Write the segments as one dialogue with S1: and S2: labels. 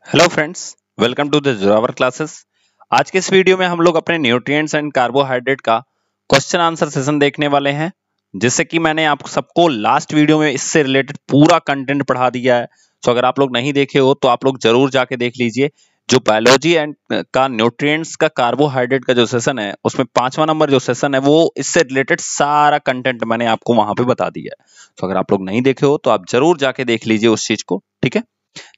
S1: Hello friends, welcome to the Zorawar classes. आज के इस वीडियो में हम लोग अपने न्यूट्रिएंट्स एंड कार्बोहाइड्रेट का क्वेश्चन आंसर सेशन देखने वाले हैं। जैसे कि मैंने आप सबको लास्ट वीडियो में इससे रिलेटेड पूरा कंटेंट पढ़ा दिया है, तो अगर आप लोग नहीं देखे हो तो आप लोग जरूर जाके देख लीजिए। जो बायोलॉजी एंड का न्यूट्रिएंट्स का कार्बोहाइड्रेट का जो सेशन है, उसमें 5वां नंबर जो सेशन है वो इससे रिलेटेड सारा कंटेंट मैंने आपको वहां पे बता दिया है। तो अगर आप लोग नहीं देखे हो तो आप जरूर जाके देख लीजिए उस चीज को। ठीक है,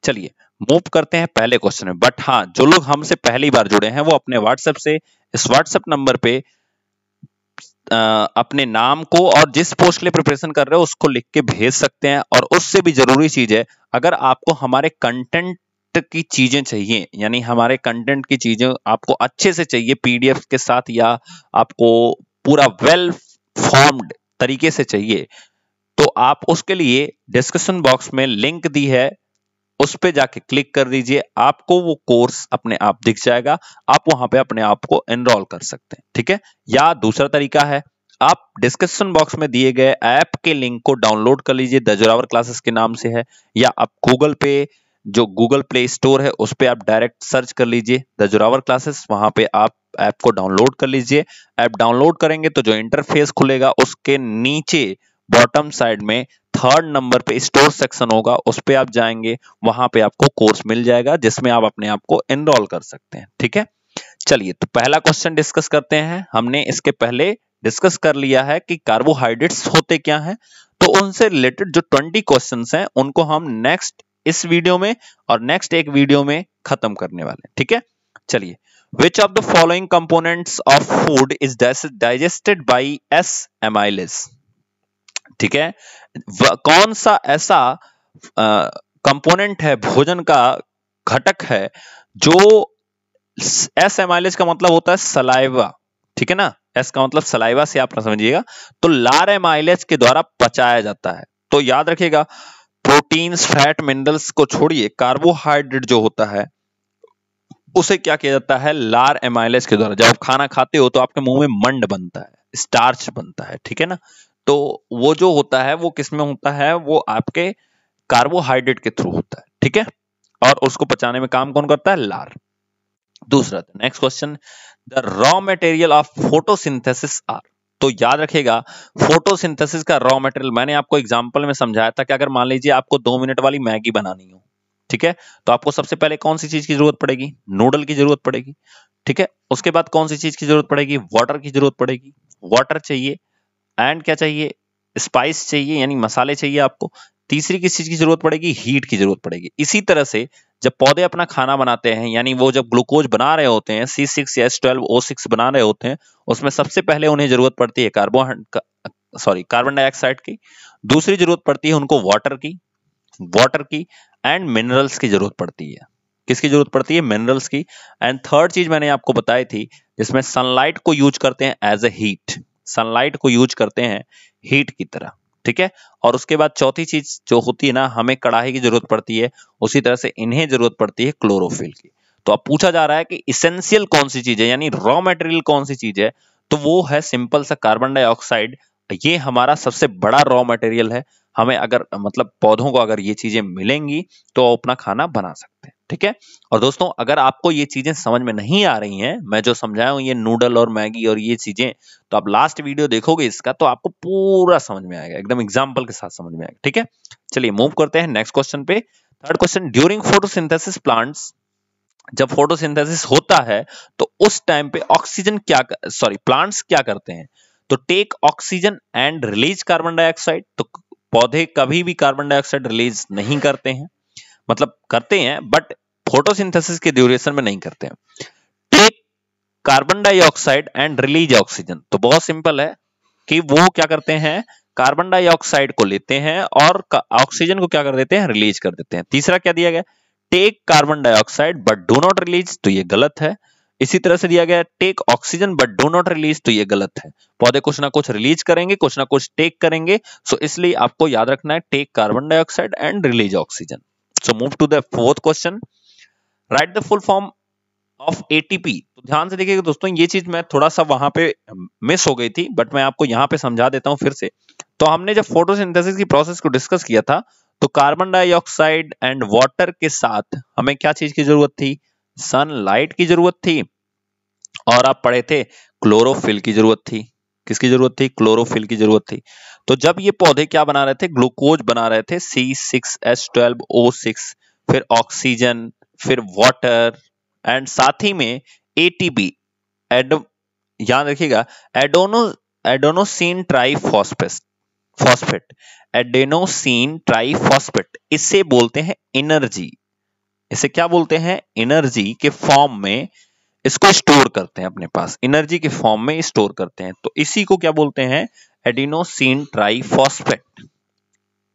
S1: चलिए मूव करते हैं पहले क्वेश्चन में। बट हाँ, जो लोग हमसे पहली बार जुड़े हैं वो अपने व्हाट्सएप से इस व्हाट्सएप नंबर पे अपने नाम को और जिस पोस्ट के लिए प्रिपरेशन कर रहे हो उसको लिख के भेज सकते हैं। और उससे भी जरूरी चीज है, अगर आपको हमारे कंटेंट की चीजें चाहिए, यानी हमारे कंटेंट की चीजें आपको अच्छे से चाहिए पीडीएफ के साथ, या आपको पूरा वेल फॉर्म्ड तरीके से चाहिए, तो आप उसके लिए डिस्क्रिप्शन बॉक्स में लिंक दी है, उस पे जाके क्लिक कर दीजिए। आपको वो कोर्स अपने आप दिख जाएगा, आप वहां पे अपने आप को एनरोल कर सकते हैं। ठीक है, या दूसरा तरीका है, आप डिस्क्रिप्शन बॉक्स में दिए गए ऐप के लिंक को डाउनलोड कर लीजिए, द जोरावर क्लासेस के नाम से है, या आप गूगल पे जो गूगल प्ले स्टोर है उस पे आप डायरेक्ट सर्च कर लीजिए द जोरावर क्लासेस, वहां पे आप ऐप को डाउनलोड कर लीजिए। ऐप डाउनलोड करेंगे तो जो इंटरफेस खुलेगा उसके नीचे बॉटम साइड में थर्ड नंबर पे स्टोर सेक्शन होगा, उस पे आप जाएंगे, वहां पे आपको कोर्स मिल जाएगा जिसमें आप अपने आप को एनरोल कर सकते हैं। ठीक है, चलिए तो पहला क्वेश्चन डिस्कस करते हैं। हमने इसके पहले डिस्कस कर लिया है कि कार्बोहाइड्रेट्स होते क्या हैं, तो उनसे रिलेटेड जो 20 क्वेश्चंस हैं उनको हम नेक्स्ट इस वीडियो में और नेक्स्ट एक वीडियो में खत्म करने वाले हैं। ठीक है, चलिए, विच of the following components of food is digested by S amylase. ठीक है, कौन सा ऐसा कंपोनेंट है, भोजन का घटक है, जो एस एमाइलेज का मतलब होता है सलाइवा। ठीक है ना, एस का मतलब सलाइवा से आप समझिएगा, तो लार एमाइलेज के द्वारा पचाया जाता है। तो याद रखिएगा, प्रोटीन्स, फैट, मिनरल्स को छोड़िए, कार्बोहाइड्रेट जो होता है उसे क्या किया जाता है, लार एमाइलेज के द्वारा। जब आप खाना खाते हो तो आपके मुंह में मंड बनता है, स्टार्च बनता है। ठीक है ना, तो वो जो होता है वो किसमें होता है, वो आपके कार्बोहाइड्रेट के थ्रू होता है। ठीक है, और उसको पचाने में काम कौन करता है, लार। दूसरा, next question, the raw material of photosynthesis are. तो याद रखिएगा, फोटोसिंथेसिस का रॉ मटेरियल मैंने आपको एग्जांपल में समझाया था कि अगर मान लीजिए आपको 2 मिनट वाली मैगी बनानी हो, ठीक है, तो आपको सबसे पहले कौन सी चीज की जरूरत पड़ेगी, नूडल की जरूरत पड़ेगी। ठीक है, उसके बाद कौन सी चीज की जरूरत पड़ेगी, वाटर की जरूरत पड़ेगी, वाटर चाहिए, एंड क्या चाहिए, स्पाइस चाहिए, यानी मसाले चाहिए आपको। तीसरी किस चीज की जरूरत पड़ेगी, हीट की जरूरत पड़ेगी। इसी तरह से जब पौधे अपना खाना बनाते हैं, यानी वो जब ग्लूकोज बना रहे होते हैं, C6 या H12O6 बना रहे होते हैं, उसमें सबसे पहले उन्हें जरूरत पड़ती है कार्बन डाइऑक्साइड की। दूसरी जरूरत पड़ती है उनको वाटर की एंड मिनरल्स की जरूरत पड़ती है। किसकी जरूरत पड़ती है, मिनरल्स की। एंड थर्ड चीज मैंने आपको बताई थी, जिसमें सनलाइट को यूज करते हैं एज ए हीट, सनलाइट को यूज करते हैं हीट की तरह। ठीक है, और उसके बाद चौथी चीज जो होती है ना, हमें कढ़ाई की जरूरत पड़ती है, उसी तरह से इन्हें जरूरत पड़ती है क्लोरोफिल की। तो अब पूछा जा रहा है कि इसेंशियल कौन सी चीज है, यानी रॉ मटेरियल कौन सी चीज है, तो वो है सिंपल सा कार्बन डाइऑक्साइड। ये हमारा सबसे बड़ा रॉ मटेरियल है। हमें अगर मतलब पौधों को अगर ये चीजें मिलेंगी तो अपना खाना बना सकते हैं। ठीक है, और दोस्तों अगर आपको ये चीजें समझ में नहीं आ रही हैं, मैं जो समझाया हूं ये नूडल और मैगी और ये चीजें, तो आप लास्ट वीडियो देखोगे इसका तो आपको पूरा समझ में आएगा, एकदम एग्जांपल के साथ समझ में आएगा। ठीक है, चलिए मूव करते हैं नेक्स्ट क्वेश्चन पे। Third question, during photosynthesis plants, जब फोटोसिंथेसिस होता है तो उस टाइम पे ऑक्सीजन प्लांट्स क्या करते हैं, तो take oxygen and release carbon dioxide. तो पौधे कभी भी कार्बन डाइऑक्साइड रिलीज नहीं करते हैं, मतलब करते हैं बट फोटोसिंथेसिस के ड्यूरेशन में नहीं करते हैं। Take carbon dioxide and release oxygen, तो बहुत सिंपल है कि वो क्या करते हैं, कार्बन डाइऑक्साइड को लेते हैं और ऑक्सीजन को क्या कर देते हैं, रिलीज कर देते हैं। तीसरा क्या दिया गया, take carbon dioxide but do not release, तो ये गलत है। इसी तरह से दिया गया take oxygen but do not release, तो ये गलत है। पौधे कुछ ना कुछ रिलीज करेंगे, कुछ ना कुछ टेक करेंगे, सो इसलिए आपको याद रखना है take carbon dioxide and release oxygen. So move to the fourth question, write the full form of ATP. तो ध्यान से देखिएगा दोस्तों, ये चीज मैं थोड़ा सा वहां पे मिस हो गई थी, बट मैं आपको यहां पे समझा देता हूं फिर से। तो हमने जब फोटोसिंथेसिस की प्रोसेस को डिस्कस किया था, तो कार्बन डाइऑक्साइड एंड वाटर के साथ हमें क्या चीज की जरूरत थी? सनलाइट की जरूरत थी। और आप पढ़े थे क्लोरोफिल की जरूरत थी। किसकी जरूरत थी? क्लोरोफिल की जरूरत थी। तो जब ये पौधे क्या बना रहे थे? ग्लूकोज बना रहे थे, C6H12O6, फिर ऑक्सीजन, फिर वाटर, एंड साथ ही में एटीपी, याद रखिएगा, एडोनोसिन ट्राइफॉस्फेट, एडेनोसिन ट्राइफॉस्फेट, इसे बोलते हैं एनर्जी। इसे क्या बोलते हैं? एनर्जी के फॉर्म में इसको स्टोर करते हैं अपने पास, एनर्जी के फॉर्म में स्टोर करते हैं। तो इसी को क्या बोलते हैं? Adenosine triphosphate,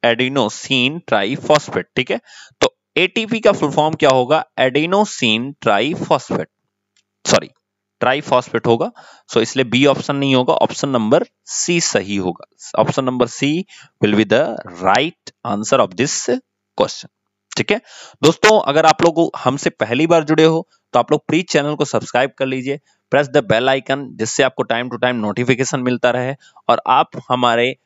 S1: adenosine triphosphate. ठीक है, तो एटीपी का फुल फॉर्म क्या होगा? एडिनोसिन ट्राइफॉस्फेट, सॉरी ट्राइफॉस्फेट होगा। सो इसलिए बी ऑप्शन नहीं होगा, ऑप्शन नंबर सी सही होगा। Option number C will be the right answer of this question. ठीक है दोस्तों, अगर आप लोग हमसे पहली बार जुड़े हो तो आप लोग प्लीज चैनल को सब्सक्राइब कर लीजिए, प्रेस द बेल आइकन, जिससे आपको टाइम टू टाइम नोटिफिकेशन मिलता रहे। और आप हमारे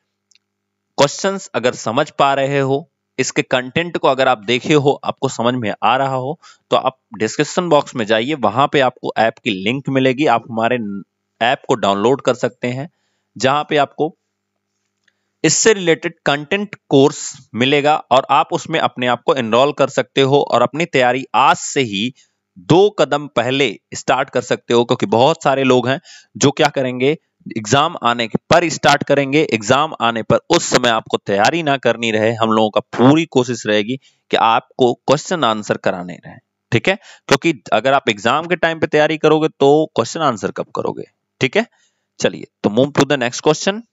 S1: क्वेश्चंस अगर समझ पा रहे हो, इसके कंटेंट को अगर आप देखे हो, आपको समझ में आ रहा हो, तो आप डिस्क्रिप्शन बॉक्स में जाइए, वहां पे आपको ऐप की लिंक मिलेगी। आप हमारे ऐप को डाउनलोड कर सकते हैं, जहां पे आपको इससे रिलेटेड कंटेंट कोर्स मिलेगा और आप उसमें अपने आप को एनरोल कर सकते हो और अपनी तैयारी आज से ही 2 कदम पहले स्टार्ट कर सकते हो। क्योंकि बहुत सारे लोग हैं जो क्या करेंगे, एग्जाम आने पर स्टार्ट करेंगे, एग्जाम आने पर उस समय आपको तैयारी ना करनी रहे। हम लोगों का पूरी कोशिश रहेगी कि आपको क्वेश्चन आंसर कराने रहे। ठीक है, क्योंकि अगर आप एग्जाम के टाइम पे तैयारी करोगे तो क्वेश्चन आंसर कब करोगे? ठीक है, चलिए तो move to the next question.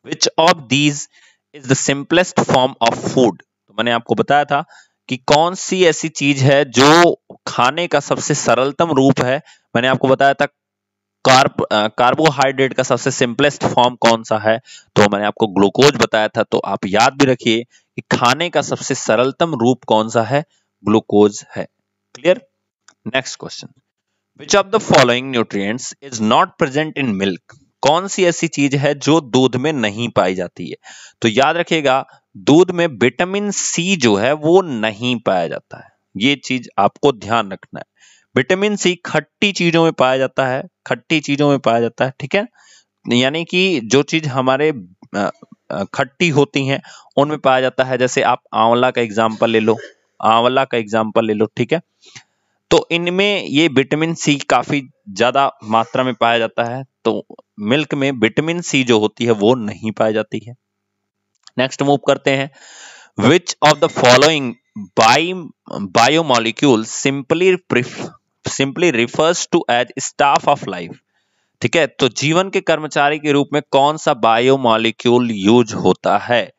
S1: Which of these is the simplest form of food? तो मैंने आपको बताया था कि कौन सी ऐसी चीज है जो खाने का सबसे सरलतम रूप है। मैंने आपको बताया था कार्बोहाइड्रेट का सबसे सिंपलेस्ट फॉर्म कौन सा है, तो मैंने आपको ग्लूकोज बताया था। तो आप याद भी रखिए कि खाने का सबसे सरलतम रूप कौन सा है? ग्लूकोज है। Clear? Next question, which of the following nutrients is not present in milk? कौन सी ऐसी चीज है जो दूध में नहीं पाई जाती है? तो याद रखिएगा, दूध में विटामिन सी जो है वो नहीं पाया जाता है। ये चीज आपको ध्यान रखना है। विटामिन सी खट्टी चीजों में पाया जाता है, खट्टी चीजों में पाया जाता है। ठीक है, यानी कि जो चीज हमारे खट्टी होती हैं उनमें पाया जाता है। जैसे आप आंवला का एग्जाम्पल ले लो, आंवला का एग्जाम्पल ले लो। ठीक है, तो इनमें ये विटामिन सी काफी ज्यादा मात्रा में पाया जाता है। तो मिल्क में विटामिन सी जो होती है वो नहीं पाई जाती है। नेक्स्ट मूव करते हैं, which of the following biomolecule simply refers to as staff of life? ठीक है, तो जीवन के कर्मचारी के रूप में कौन सा बायोमोलिक्यूल यूज होता है?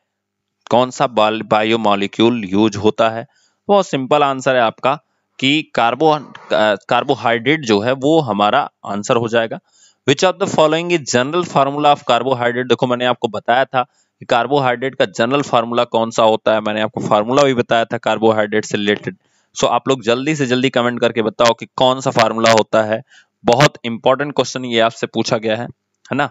S1: कौन सा बायोमोलिक्यूल यूज होता है? बहुत सिंपल आंसर है आपका कि कार्बोहाइड्रेट जो है वो हमारा आंसर हो जाएगा। विच of the following is general formula of carbohydrate? देखो मैंने आपको बताया था कि कार्बोहाइड्रेट का जनरल फार्मूला कौन सा होता है। मैंने आपको फार्मूला भी बताया था कार्बोहाइड्रेट से रिलेटेड। सो आप लोग जल्दी से जल्दी कमेंट करके बताओ कि कौन सा फार्मूला होता है। बहुत इंपॉर्टेंट क्वेश्चन ये आपसे पूछा गया है ना।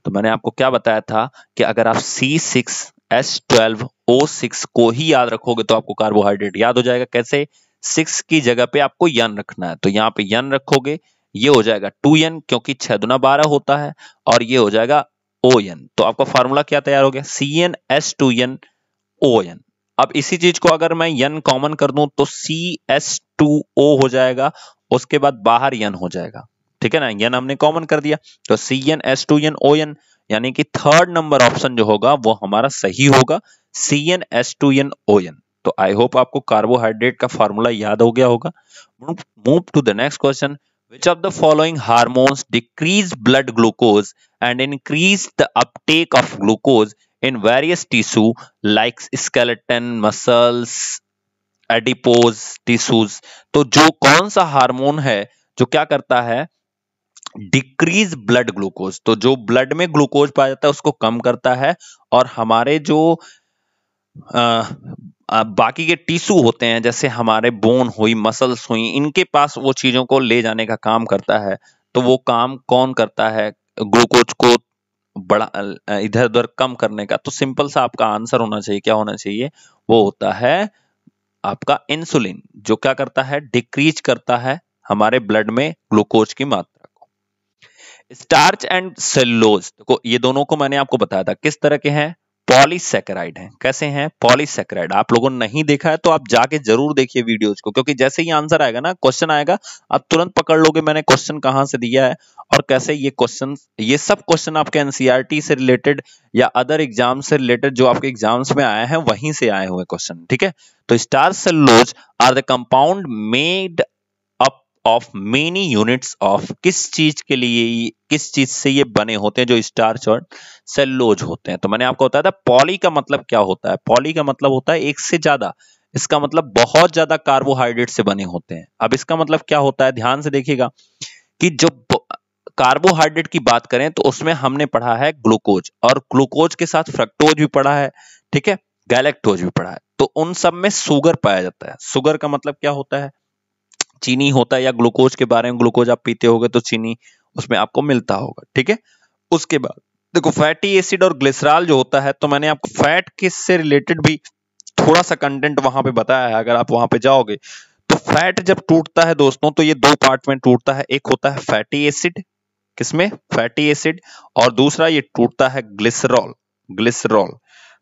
S1: तो मैंने आपको क्या बताया था कि अगर आप C6H12O6 को ही याद रखोगे तो आपको कार्बोहाइड्रेट याद हो जाएगा। कैसे? 6 की जगह पे आपको यन रखना है, तो यहाँ पे यन रखोगे, ये हो जाएगा 2n, क्योंकि 6 दूना 12 होता है, और ये हो जाएगा ON। तो आपका फार्मूला क्या तैयार हो गया? CnH2nOn। अब इसी चीज को अगर मैं यन कॉमन कर दूं तो CH2O हो जाएगा, उसके बाद बाहर यन हो जाएगा। ठीक है ना, यन हमने कॉमन कर दिया तो CnH2nOn, यानी कि थर्ड नंबर ऑप्शन जो होगा वो हमारा सही होगा, CnH2nOn। तो आई होप आपको कार्बोहाइड्रेट का फार्मूला याद हो गया होगा। Move to the next question, which of the following hormones decrease blood glucose and increase the uptake of glucose in various tissue like skeleton, muscles, adipose tissues? तो जो कौन सा हार्मोन है जो क्या करता है? डिक्रीज ब्लड ग्लूकोज, तो जो ब्लड में ग्लूकोज पाया जाता है उसको कम करता है, और हमारे जो बाकी के टिश्यू होते हैं, जैसे हमारे बोन हुई, मसल्स हुई, इनके पास वो चीजों को ले जाने का काम करता है। तो वो काम कौन करता है? ग्लूकोज को बड़ा इधर उधर कम करने का, तो सिंपल सा आपका आंसर होना चाहिए, क्या होना चाहिए, वो होता है आपका इंसुलिन, जो क्या करता है, डिक्रीज करता है हमारे ब्लड में ग्लूकोज की मात्रा को। स्टार्च एंड सेलुलोज, देखो ये दोनों को मैंने आपको बताया था किस तरह के हैं, पॉलीसैकेराइड हैं। कैसे हैं, पॉलीसैकेराइड। आप लोगों ने नहीं देखा है तो आप जाके जरूर देखिए वीडियोज को, क्योंकि जैसे ही आंसर आएगा ना, क्वेश्चन आएगा, आप तुरंत पकड़ लोगे मैंने क्वेश्चन कहां से दिया है और कैसे ये क्वेश्चन, ये सब क्वेश्चन आपके एनसीईआरटी से रिलेटेड या अदर एग्जाम से रिलेटेड जो आपके एग्जाम्स में आए हैं वहीं से आए हुए क्वेश्चन, ठीक है। तो starch cellulose are the compound made of many units of, किस चीज के लिए, किस चीज से ये बने होते हैं, जो स्टार्च और सेलुलोज होते हैं। तो मैंने आपको बताया था पॉली का मतलब क्या होता है, पॉली का मतलब होता है एक से ज्यादा, इसका मतलब बहुत ज्यादा कार्बोहाइड्रेट से बने होते हैं। अब इसका मतलब क्या होता है, ध्यान से देखिएगा कि जो कार्बोहाइड्रेट की बात करें तो उसमें हमने पढ़ा है ग्लूकोज, और ग्लूकोज के साथ फ्रक्टोज भी पढ़ा है, ठीक है, गैलेक्टोज भी पढ़ा है। तो उन सब में शुगर पाया जाता है। शुगर का मतलब क्या होता है, चीनी होता है, या ग्लूकोज के बारे में, ग्लूकोज आप पीते होगे तो चीनी उसमें आपको मिलता होगा, ठीक है। उसके बाद देखो फैटी एसिड और ग्लिसरॉल जो होता है, तो मैंने आपको फैट किस से रिलेटेड भी थोड़ा सा कंटेंट वहां पे बताया है, अगर आप वहां पे जाओगे तो फैट जब टूटता है दोस्तों तो ये दो पार्ट में टूटता है, एक होता है फैटी एसिड, किसमें, फैटी एसिड, और दूसरा ये टूटता है ग्लिसरॉल, ग्लिसरॉल,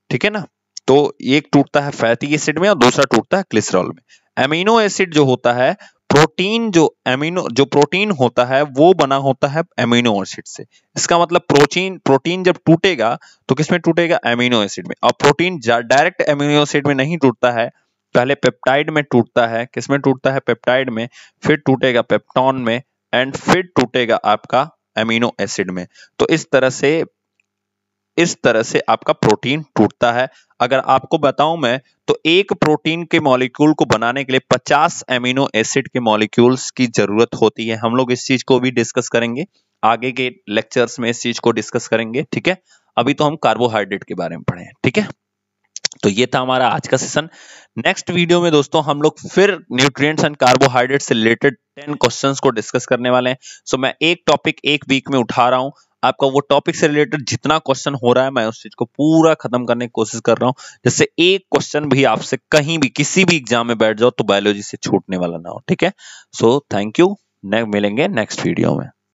S1: ठीक है ना। तो एक टूटता है फैटी एसिड में और दूसरा टूटता है ग्लिसरॉल में। एमिनो एसिड जो होता है, प्रोटीन जो एमिनो जो प्रोटीन होता है वो बना होता है एमिनो एसिड से। इसका मतलब प्रोटीन जब टूटेगा तो किसमें टूटेगा, एमिनो एसिड में। और प्रोटीन डायरेक्ट एमिनो एसिड में नहीं टूटता है, पहले पेप्टाइड में टूटता है। किसमें टूटता है, पेप्टाइड में, फिर टूटेगा पेप्टोन में, एंड फिर टूटेगा आपका एमिनो एसिड में। तो इस तरह से आपका प्रोटीन टूटता है। अगर आपको बताऊं मैं तो एक प्रोटीन के मॉलिक्यूल को बनाने के लिए 50 एमिनो एसिड के मॉलिक्यूल्स की जरूरत होती है। हम लोग इस चीज को भी डिस्कस करेंगे आगे के लेक्चर्स में, इस चीज को डिस्कस करेंगे, ठीक है। अभी तो हम कार्बोहाइड्रेट के बारे में पढ़े हैं, ठीक है। तो ये था हमारा आज का सेशन। नेक्स्ट वीडियो में दोस्तों हम लोग फिर न्यूट्रिएंट्स एंड कार्बोहाइड्रेट से रिलेटेड 10 क्वेश्चंस को डिस्कस करने वाले हैं। सो मैं एक टॉपिक एक वीक में उठा रहा हूं, आपका वो टॉपिक से रिलेटेड जितना क्वेश्चन हो रहा है मैं उस चीज को पूरा खत्म करने की कोशिश कर रहा हूं, जिससे एक क्वेश्चन भी आपसे कहीं भी किसी भी एग्जाम में बैठ जाओ तो बायोलॉजी से छूटने वाला ना हो, ठीक है। सो थैंक यू, मिलेंगे नेक्स्ट वीडियो में।